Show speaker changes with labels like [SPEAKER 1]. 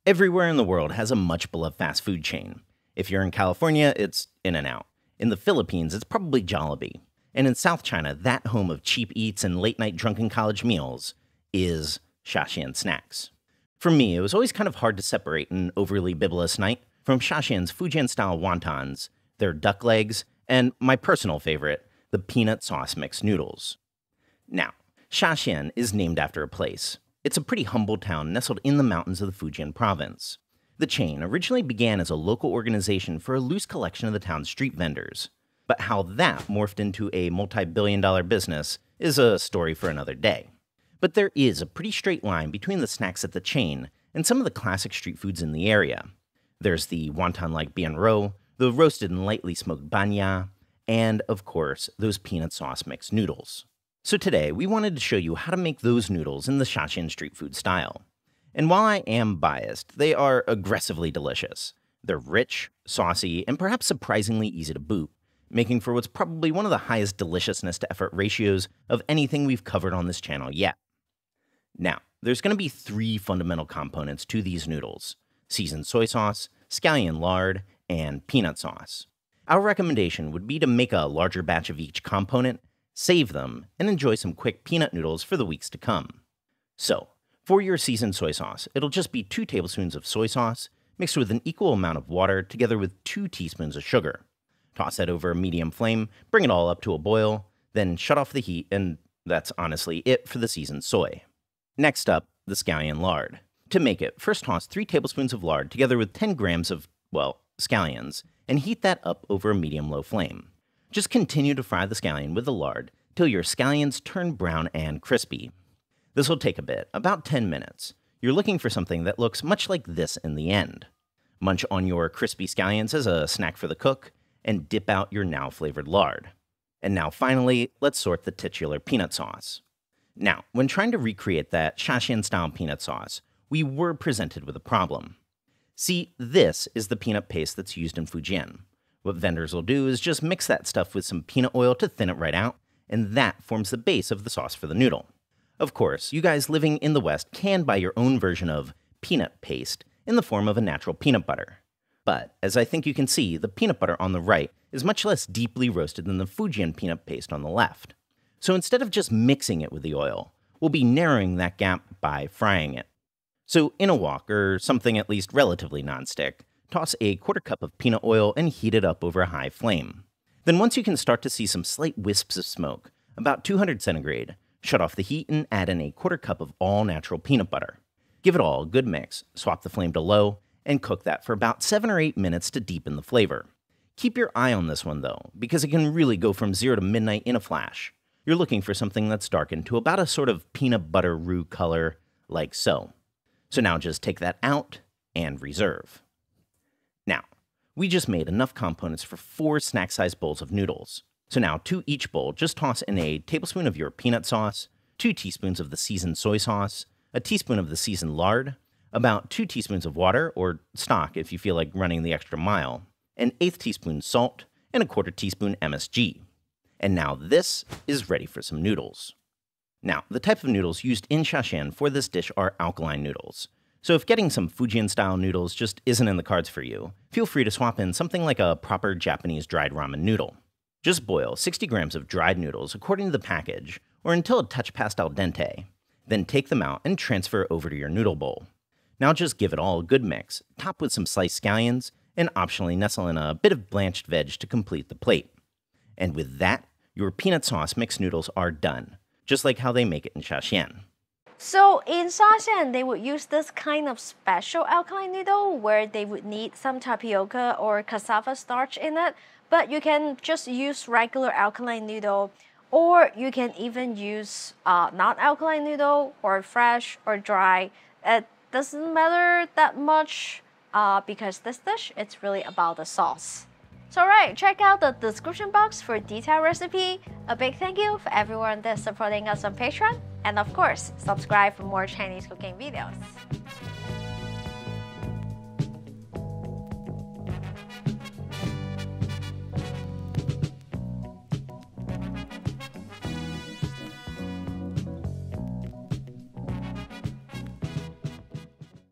[SPEAKER 1] Everywhere in the world has a much-beloved fast food chain. If you're in California, it's In-N-Out. In the Philippines, it's probably Jollibee. And in South China, that home of cheap eats and late-night drunken college meals is Shaxian Snacks. For me, it was always kind of hard to separate an overly bibulous night from Shaxian's Fujian-style wontons, their duck legs, and my personal favorite, the peanut sauce mixed noodles. Now, Shaxian is named after a place. It's a pretty humble town nestled in the mountains of the Fujian province. The chain originally began as a local organization for a loose collection of the town's street vendors. But how that morphed into a multi-billion-dollar business is a story for another day. But there is a pretty straight line between the snacks at the chain and some of the classic street foods in the area. There's the wonton-like bien ro, the roasted and lightly smoked banya, and, of course, those peanut sauce mixed noodles. So today, we wanted to show you how to make those noodles in the Shaxian street food style. And while I am biased, they are aggressively delicious. They're rich, saucy, and perhaps surprisingly easy to boot, making for what's probably one of the highest deliciousness to effort ratios of anything we've covered on this channel yet. Now, there's going to be 3 fundamental components to these noodles: seasoned soy sauce, scallion lard, and peanut sauce. Our recommendation would be to make a larger batch of each component, save them, and enjoy some quick peanut noodles for the weeks to come. So, for your seasoned soy sauce, it'll just be 2 tablespoons of soy sauce mixed with an equal amount of water together with 2 teaspoons of sugar. Toss that over a medium flame, bring it all up to a boil, then shut off the heat, and that's honestly it for the seasoned soy. Next up, the scallion lard. To make it, first toss 3 tablespoons of lard together with 10 grams of, well, scallions, and heat that up over a medium-low flame. Just continue to fry the scallion with the lard till your scallions turn brown and crispy. This will take a bit, about 10 minutes. You're looking for something that looks much like this in the end. Munch on your crispy scallions as a snack for the cook, and dip out your now flavored lard. And now finally, let's sort the titular peanut sauce. Now, when trying to recreate that Shaxian-style peanut sauce, we were presented with a problem. See, this is the peanut paste that's used in Fujian. What vendors will do is just mix that stuff with some peanut oil to thin it right out, and that forms the base of the sauce for the noodle. Of course, you guys living in the West can buy your own version of peanut paste in the form of a natural peanut butter. But, as I think you can see, the peanut butter on the right is much less deeply roasted than the Fujian peanut paste on the left. So instead of just mixing it with the oil, we'll be narrowing that gap by frying it. So in a wok, or something at least relatively nonstick, toss a 1/4 cup of peanut oil and heat it up over a high flame. Then once you can start to see some slight wisps of smoke, about 200 centigrade, shut off the heat and add in a 1/4 cup of all-natural peanut butter. Give it all a good mix, swap the flame to low, and cook that for about 7 or 8 minutes to deepen the flavor. Keep your eye on this one though, because it can really go from 0 to midnight in a flash. You're looking for something that's darkened to about a sort of peanut butter roux color, like so. So now just take that out and reserve. Now, we just made enough components for 4 snack-sized bowls of noodles. So now, to each bowl, just toss in a tablespoon of your peanut sauce, 2 teaspoons of the seasoned soy sauce, a teaspoon of the seasoned lard, about 2 teaspoons of water, or stock if you feel like running the extra mile, an 1/8 teaspoon salt, and a 1/4 teaspoon MSG. And now this is ready for some noodles. Now, the type of noodles used in Shaxian for this dish are alkaline noodles. So if getting some Fujian-style noodles just isn't in the cards for you, feel free to swap in something like a proper Japanese dried ramen noodle. Just boil 60 grams of dried noodles according to the package, or until a touch past al dente. Then take them out and transfer over to your noodle bowl. Now just give it all a good mix, top with some sliced scallions, and optionally nestle in a bit of blanched veg to complete the plate. And with that, your peanut sauce mixed noodles are done, just like how they make it in Shaxian.
[SPEAKER 2] So in Shaxian, they would use this kind of special alkaline noodle where they would need some tapioca or cassava starch in it, but you can just use regular alkaline noodle, or you can even use non-alkaline noodle, or fresh or dry. It doesn't matter that much because this dish, it's really about the sauce. So alright, check out the description box for detailed recipe. A big thank you for everyone that's supporting us on Patreon. And of course, subscribe for more Chinese cooking videos.